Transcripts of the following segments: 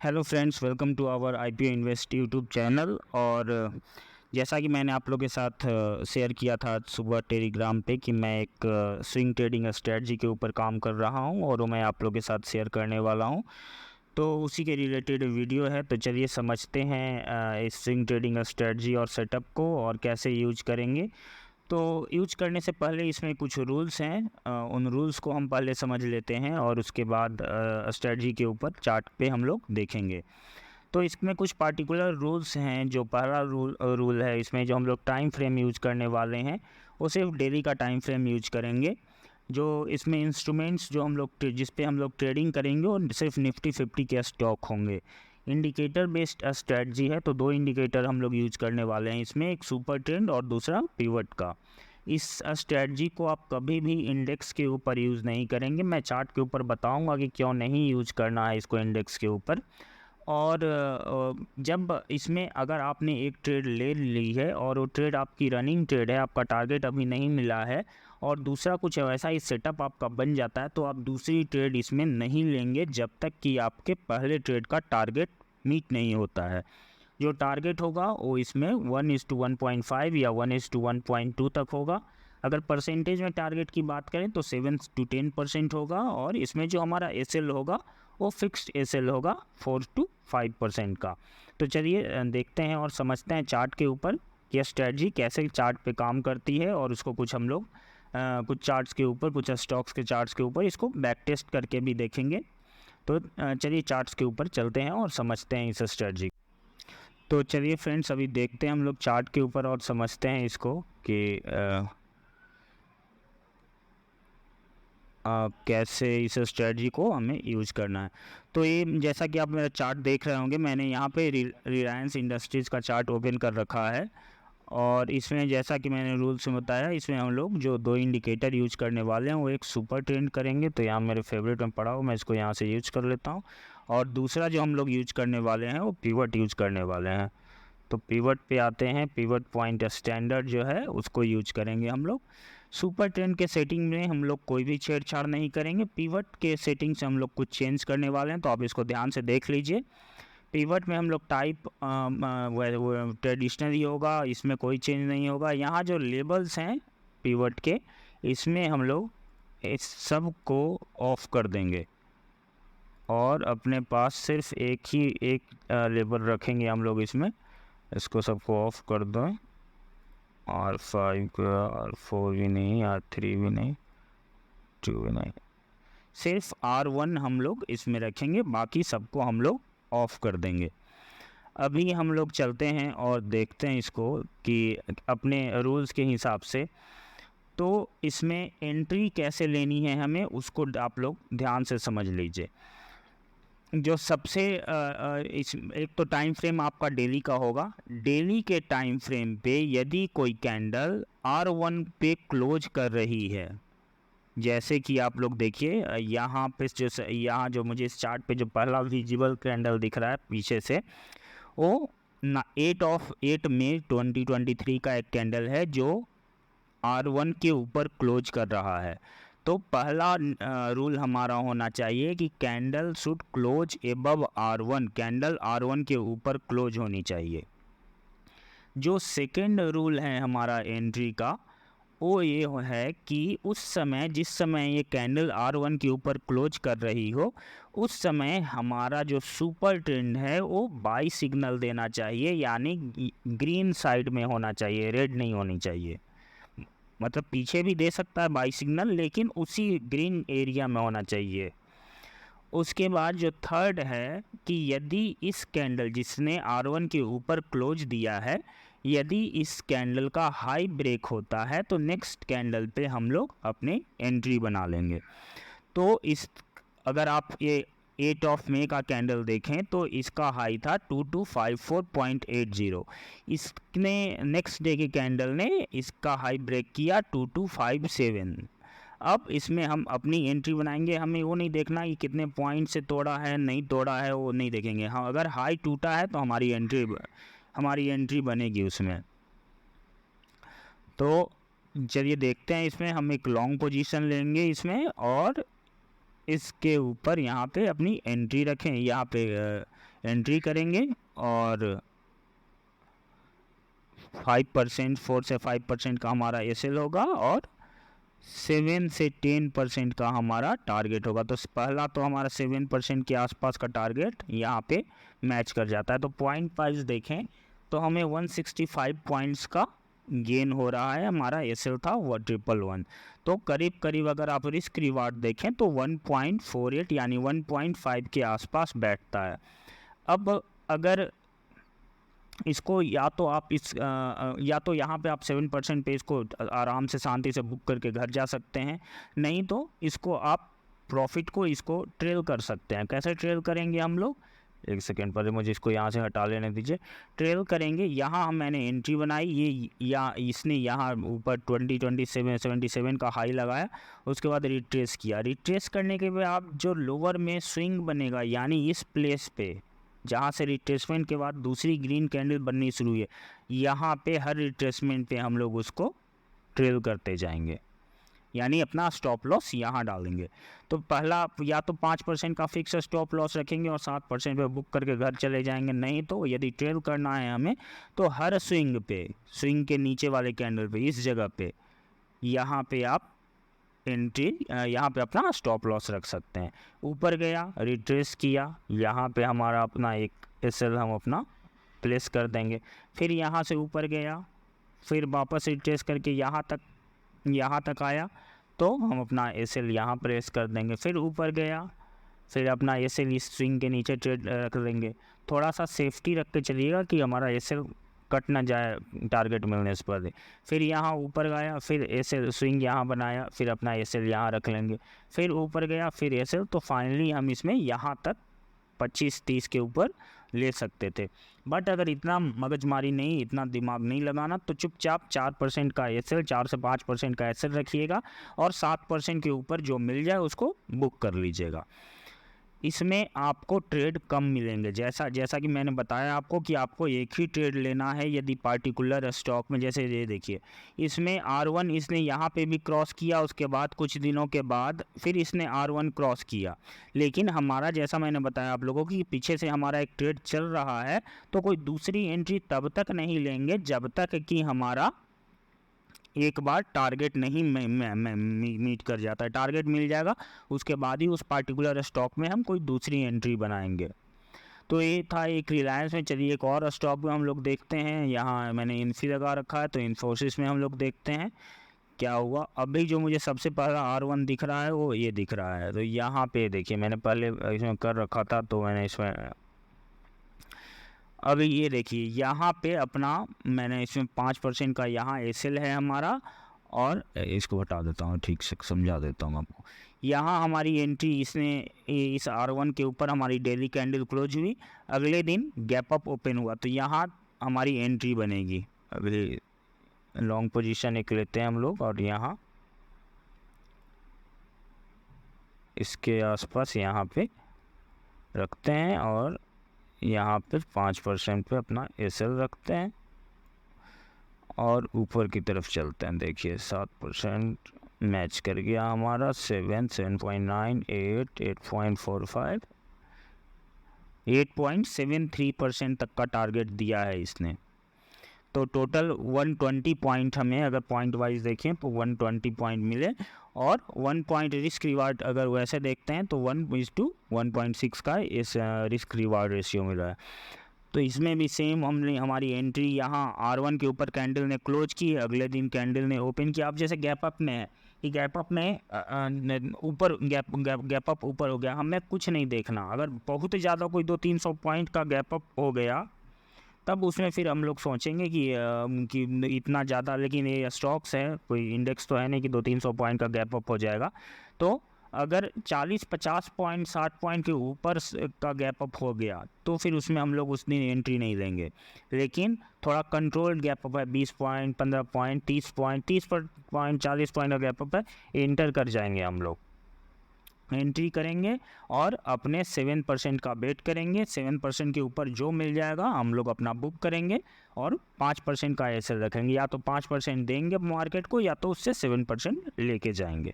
Hello friends, welcome to our IPO invest YouTube channel. और जैसा कि मैंने आप लोगों के साथ शेयर किया था सुबह टेलीग्राम पे कि मैं एक स्विंग ट्रेडिंग स्ट्रेटजी के ऊपर काम कर रहा हूं और वो मैं आप लोगों के साथ शेयर करने वाला हूं। तो उसी के रिलेटेड वीडियो है। तो चलिए समझते हैं इस स्विंग ट्रेडिंग स्ट्रेटजी और सेटअप को और कैसे यूज करेंगे। तो यूज करने से पहले इसमें कुछ रूल्स हैं, उन रूल्स को हम पहले समझ लेते हैं और उसके बाद स्ट्रेटजी के ऊपर चार्ट पे हम लोग देखेंगे। तो इसमें कुछ पार्टिकुलर रूल्स हैं। जो पहला रूल है इसमें, जो हम लोग टाइम फ्रेम यूज करने वाले हैं वो सिर्फ डेली का टाइम फ्रेम यूज करेंगे। जो इसमें इंस्ट्रूमेंट्स जो हम लोग जिस पे हम लोग ट्रेडिंग करेंगे वो सिर्फ निफ्टी 50 के स्टॉक होंगे। इंडिकेटर बेस्ड स्ट्रेटजी है, तो दो इंडिकेटर हम लोग यूज करने वाले हैं इसमें, एक सुपर ट्रेंड और दूसरा पिवट का। इस स्ट्रेटजी को आप कभी भी इंडेक्स के ऊपर यूज़ नहीं करेंगे। मैं चार्ट के ऊपर बताऊंगा कि क्यों नहीं यूज करना है इसको इंडेक्स के ऊपर। और जब इसमें अगर आपने एक ट्रेड ले ली है और वो ट्रेड आपकी रनिंग ट्रेड है, आपका टारगेट अभी नहीं मिला है और दूसरा कुछ वैसा ही सेटअप आपका बन जाता है, तो आप दूसरी ट्रेड इसमें नहीं लेंगे जब तक कि आपके पहले ट्रेड का टारगेट मीट नहीं होता है। जो टारगेट होगा वो इसमें 1:1.5 या 1:1.2 तक होगा। अगर परसेंटेज में टारगेट की बात करें तो 7 to 10% होगा। और इसमें जो हमारा एसएल होगा वो फिक्स्ड एसएल होगा 4 to 5% का। तो चलिए देखते हैं और समझते हैं चार्ट के ऊपर कि स्ट्रेटजी कैसे चार्ट पे काम करती है, और उसको कुछ हम लोग कुछ चार्ट्स के ऊपर, कुछ स्टॉक्स के चार्ट्स के ऊपर इसको बैक टेस्ट करके भी देखेंगे। तो चलिए चार्ट्स के ऊपर चलते हैं और समझते हैं इस स्ट्रेटजी। तो चलिए फ्रेंड्स, अभी देखते हैं हम लोग चार्ट के ऊपर और समझते हैं इसको कि कैसे इस स्ट्रेटजी को हमें यूज करना है। तो ये जैसा कि आप मेरा चार्ट देख रहे होंगे, मैंने यहाँ पे रिलायंस इंडस्ट्रीज़ का चार्ट ओपन कर रखा है। और इसमें जैसा कि मैंने रूल्स में बताया, इसमें हम लोग जो दो इंडिकेटर यूज करने वाले हैं वो एक सुपर ट्रेंड करेंगे। तो यहाँ मेरे फेवरेट में पड़ा हो, मैं इसको यहाँ से यूज कर लेता हूँ। और दूसरा जो हम लोग यूज करने वाले हैं वो पिवट यूज करने वाले हैं। तो पिवट पे आते हैं। पिवट पॉइंट स्टैंडर्ड जो है उसको यूज करेंगे हम लोग। सुपर ट्रेंड के सेटिंग में हम लोग कोई भी छेड़छाड़ नहीं करेंगे। पिवट के सेटिंग से हम लोग कुछ चेंज करने वाले हैं, तो आप इसको ध्यान से देख लीजिए। पिवट में हम लोग टाइप ट्रेडिशनल ही होगा, इसमें कोई चेंज नहीं होगा। यहाँ जो लेबल्स हैं पिवट के, इसमें हम लोग इस सब को ऑफ कर देंगे और अपने पास सिर्फ एक लेबल रखेंगे हम लोग इसमें। इसको सबको ऑफ कर दो। R5 का, R4 भी नहीं, R3 भी नहीं, 2 भी नहीं, सिर्फ R1 हम लोग इसमें रखेंगे, बाकी सबको हम लोग ऑफ कर देंगे। अभी हम लोग चलते हैं और देखते हैं इसको कि अपने रूल्स के हिसाब से तो इसमें एंट्री कैसे लेनी है हमें, उसको आप लोग ध्यान से समझ लीजिए। जो सबसे इस एक तो टाइम फ्रेम आपका डेली का होगा। डेली के टाइम फ्रेम पे यदि कोई कैंडल R1 पे क्लोज कर रही है, जैसे कि आप लोग देखिए यहाँ पे यहाँ जो मुझे इस चार्ट पे जो पहला विजिबल कैंडल दिख रहा है पीछे से, वो 8 मई 2023 का एक कैंडल है जो R1 के ऊपर क्लोज कर रहा है। तो पहला रूल हमारा होना चाहिए कि candle should close above R1, candle R1 के ऊपर क्लोज होनी चाहिए। जो सेकंड रूल है हमारा एंट्री का, वो ये है कि उस समय, जिस समय ये कैंडल R1 के ऊपर क्लोज कर रही हो, उस समय हमारा जो सुपर ट्रेंड है वो बाई सिग्नल देना चाहिए, यानी ग्रीन साइड में होना चाहिए, रेड नहीं होनी चाहिए। मतलब पीछे भी दे सकता है बाई सिग्नल, लेकिन उसी ग्रीन एरिया में होना चाहिए। उसके बाद जो थर्ड है कि यदि इस कैंडल जिसने R1 के ऊपर क्लोज दिया है, यदि इस कैंडल का हाई ब्रेक होता है तो नेक्स्ट कैंडल पे हम लोग अपनी एंट्री बना लेंगे। तो इस अगर आप ये 8 मई का कैंडल देखें तो इसका हाई था 2254.80। इसने नेक्स्ट डे के कैंडल ने इसका हाई ब्रेक किया 2257। अब इसमें हम अपनी एंट्री बनाएंगे। हमें वो नहीं देखना कि कितने पॉइंट से तोड़ा है, नहीं तोड़ा है, वो नहीं देखेंगे। हाँ, अगर हाई टूटा है तो हमारी एंट्री बनेगी उसमें। तो चलिए देखते हैं, इसमें हम एक लॉन्ग पोजीशन लेंगे इसमें और इसके ऊपर यहाँ पे अपनी एंट्री रखें। यहाँ पे एंट्री करेंगे और 5%, 4 से 5% का हमारा एसएल होगा और 7 से 10% का हमारा टारगेट होगा। तो पहला तो हमारा 7% के आसपास का टारगेट यहाँ पे मैच कर जाता है। तो पॉइंट वाइज देखें तो हमें 165 पॉइंट्स का गेन हो रहा है। हमारा एसएल था 111, तो करीब करीब अगर आप रिस्क रिवार्ड देखें तो 1.48 यानी 1.5 के आसपास बैठता है। अब अगर इसको या तो आप या तो यहाँ पे आप 7% पे इसको आराम से शांति से बुक करके घर जा सकते हैं, नहीं तो इसको आप प्रॉफिट को इसको ट्रेल कर सकते हैं। कैसे ट्रेल करेंगे हम लोग, एक सेकेंड पहले मुझे इसको यहाँ से हटा लेने दीजिए। ट्रेल करेंगे, यहाँ मैंने एंट्री बनाई, ये या इसने यहाँ ऊपर 77 का हाई लगाया, उसके बाद रिट्रेस किया। रिट्रेस करने के बाद आप जो लोअर में स्विंग बनेगा यानी इस प्लेस पे जहाँ से रिट्रेसमेंट के बाद दूसरी ग्रीन कैंडल बननी शुरू हुई है, यहाँ पे हर रिट्रेसमेंट पे हम लोग उसको ट्रेल करते जाएंगे, यानी अपना स्टॉप लॉस यहाँ डालेंगे। तो पहला या तो 5% का फिक्स स्टॉप लॉस रखेंगे और 7% पे बुक करके घर चले जाएंगे, नहीं तो यदि ट्रेल करना है हमें तो हर स्विंग पे, स्विंग के नीचे वाले कैंडल पे, इस जगह पे, यहाँ पे आप एंट्री, यहाँ पे अपना स्टॉप लॉस रख सकते हैं। ऊपर गया, रिट्रेस किया, यहाँ पे हमारा अपना एक एसएल हम अपना प्लेस कर देंगे। फिर यहाँ से ऊपर गया, फिर वापस रिट्रेस करके यहाँ तक आया तो हम अपना एसएल यहाँ प्रेस कर देंगे। फिर ऊपर गया, फिर अपना एसएल इस स्विंग के नीचे ट्रेड रख देंगे। थोड़ा सा सेफ्टी रख के चलिएगा कि हमारा एसएल कट ना जाए टारगेट मिलने से पहले। फिर यहाँ ऊपर गया, फिर एसएल स्विंग यहाँ बनाया, फिर अपना एसएल यहाँ रख लेंगे। फिर ऊपर गया, फिर एसएल, तो फाइनली हम इसमें यहाँ तक 25-30 के ऊपर ले सकते थे। बट अगर इतना मगजमारी नहीं, इतना दिमाग नहीं लगाना, तो चुपचाप 4% का एसएल, 4 से 5% का एसएल रखिएगा और 7% के ऊपर जो मिल जाए उसको बुक कर लीजिएगा। इसमें आपको ट्रेड कम मिलेंगे, जैसा कि मैंने बताया आपको कि आपको एक ही ट्रेड लेना है यदि पार्टिकुलर स्टॉक में। जैसे ये देखिए, इसमें R1 इसने यहाँ पे भी क्रॉस किया, उसके बाद कुछ दिनों के बाद फिर इसने R1 क्रॉस किया, लेकिन हमारा जैसा मैंने बताया आप लोगों की पीछे से हमारा एक ट्रेड चल रहा है, तो कोई दूसरी एंट्री तब तक नहीं लेंगे जब तक कि हमारा एक बार टारगेट नहीं मीट कर जाता है। टारगेट मिल जाएगा, उसके बाद ही उस पार्टिकुलर स्टॉक में हम कोई दूसरी एंट्री बनाएंगे। तो ये था एक रिलायंस में। चलिए एक और स्टॉक में हम लोग देखते हैं। यहाँ मैंने इन्फी लगा रखा है, तो इन्फोसिस में हम लोग देखते हैं क्या हुआ। अभी जो मुझे सबसे पहला R1 दिख रहा है वो ये दिख रहा है। तो यहाँ पे देखिए, मैंने पहले इसमें कर रखा था, तो मैंने इसमें अभी ये देखिए यहाँ पे अपना मैंने इसमें 5% का यहाँ एसएल है हमारा, और इसको हटा देता हूँ, ठीक से समझा देता हूँ आपको। यहाँ हमारी एंट्री इसने इस R1 के ऊपर हमारी डेली कैंडल क्लोज हुई, अगले दिन गैप अप ओपन हुआ, तो यहाँ हमारी एंट्री बनेगी। अगली लॉन्ग पोजीशन एक लेते हैं हम लोग और यहाँ इसके आसपास यहाँ पे रखते हैं और यहाँ पे 5% पे अपना एसएल रखते हैं और ऊपर की तरफ चलते हैं। देखिए 7% मैच कर गया हमारा, 7, 7.9, 8, 8.45, 8.73% तक का टारगेट दिया है इसने। तो टोटल 120 पॉइंट हमें अगर पॉइंट वाइज देखें तो 120 पॉइंट मिले, और 1 पॉइंट रिस्क रिवार्ड अगर वैसे देखते हैं तो 1:1.6 का इस रिस्क रिवार्ड रेशियो मिल रहा है। तो इसमें भी सेम हमने हमारी एंट्री यहाँ R1 के ऊपर कैंडल ने क्लोज की, अगले दिन कैंडल ने ओपन किया। अब जैसे गैप अप में है कि गैप अप में ऊपर गैप अप ऊपर हो गया, हमें कुछ नहीं देखना। अगर बहुत ज़्यादा कोई 200-300 पॉइंट का गैप अप हो गया तब उसमें फिर हम लोग सोचेंगे कि इतना ज़्यादा, लेकिन ये स्टॉक्स है, कोई इंडेक्स तो है नहीं कि 200-300 पॉइंट का गैप अप हो जाएगा। तो अगर 40-50 पॉइंट 60 पॉइंट के ऊपर का गैप अप हो गया तो फिर उसमें हम लोग उस दिन एंट्री नहीं लेंगे। लेकिन थोड़ा कंट्रोल्ड गैप अप है, 20 point, 15 point, 30 point, 30 point, 40 point का गैप अप है, एंटर कर जाएंगे हम लोग, एंट्री करेंगे और अपने 7% का बेट करेंगे। 7% के ऊपर जो मिल जाएगा हम लोग अपना बुक करेंगे और 5% का एसएल रखेंगे। या तो 5% देंगे मार्केट को, या तो उससे 7% लेके जाएंगे।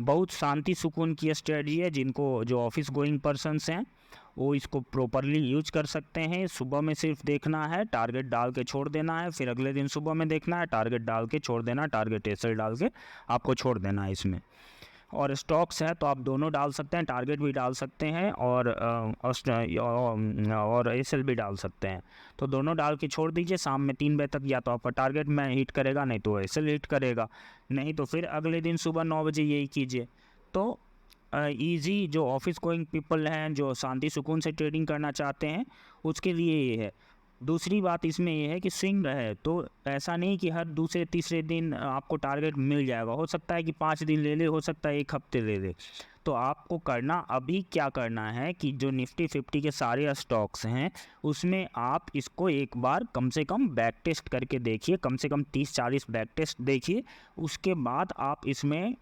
बहुत शांति सुकून की स्ट्रेटजी है। जिनको जो ऑफिस गोइंग पर्सन्स हैं वो इसको प्रॉपरली यूज कर सकते हैं। सुबह में सिर्फ देखना है, टारगेट डाल के छोड़ देना है, फिर अगले दिन सुबह में देखना है, टारगेट डाल के छोड़ देना है, टारगेट ऐसे डाल के आपको छोड़ देना है इसमें। और स्टॉक्स है तो आप दोनों डाल सकते हैं, टारगेट भी डाल सकते हैं और एसएल भी डाल सकते हैं। तो दोनों डाल के छोड़ दीजिए। शाम में 3 बजे तक या तो आपका टारगेट में हिट करेगा, नहीं तो एसएल हिट करेगा, नहीं तो फिर अगले दिन सुबह 9 बजे यही कीजिए। तो ईजी जो ऑफिस गोइंग पीपल हैं, जो शांति सुकून से ट्रेडिंग करना चाहते हैं, उसके लिए ये है। दूसरी बात इसमें ये है कि स्विंग है तो ऐसा नहीं कि हर दूसरे तीसरे दिन आपको टारगेट मिल जाएगा। हो सकता है कि 5 दिन ले ले, हो सकता है 1 हफ्ते ले ले। तो आपको करना अभी क्या करना है कि जो निफ्टी 50 के सारे स्टॉक्स हैं उसमें आप इसको एक बार कम से कम बैक टेस्ट करके देखिए, कम से कम 30-40 बैक टेस्ट देखिए। उसके बाद आप इसमें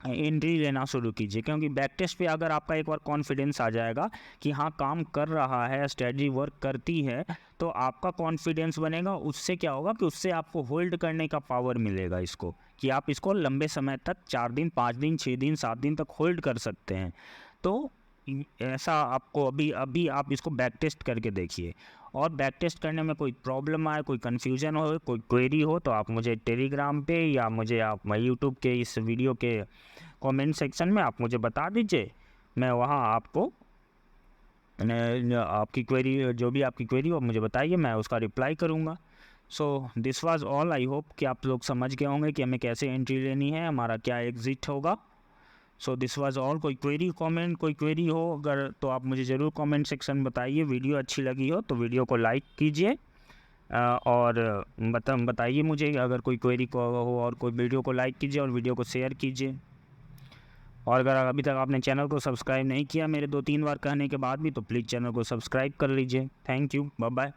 एंट्री लेना शुरू कीजिए, क्योंकि बैक टेस्ट पे अगर आपका एक बार कॉन्फिडेंस आ जाएगा कि हाँ काम कर रहा है, स्ट्रेटजी वर्क करती है, तो आपका कॉन्फिडेंस बनेगा। उससे क्या होगा कि उससे आपको होल्ड करने का पावर मिलेगा इसको, कि आप इसको लंबे समय तक 4 दिन 5 दिन 6 दिन 7 दिन तक होल्ड कर सकते हैं। तो ऐसा आपको अभी आप इसको बैक टेस्ट करके देखिए। और बैक टेस्ट करने में कोई प्रॉब्लम आए, कोई कन्फ्यूजन हो, कोई क्वेरी हो, तो आप मुझे टेलीग्राम पे या मुझे आप यूट्यूब के इस वीडियो के कमेंट सेक्शन में आप मुझे बता दीजिए। मैं वहाँ आपको आपकी क्वेरी, जो भी आपकी क्वेरी हो मुझे बताइए, मैं उसका रिप्लाई करूँगा। So this was all. I hope कि आप लोग समझ गए होंगे कि हमें कैसे एंट्री लेनी है, हमारा क्या एग्जिट होगा। So this was all. कोई क्वेरी हो अगर तो आप मुझे ज़रूर कमेंट सेक्शन में बताइए। वीडियो अच्छी लगी हो तो वीडियो को लाइक कीजिए और बताइए मुझे अगर कोई क्वेरी को हो, और कोई वीडियो को लाइक कीजिए और वीडियो को शेयर कीजिए। और अगर अभी तक आपने चैनल को सब्सक्राइब नहीं किया मेरे 2-3 बार कहने के बाद भी, तो प्लीज़ चैनल को सब्सक्राइब कर लीजिए। Thank you, bye bye.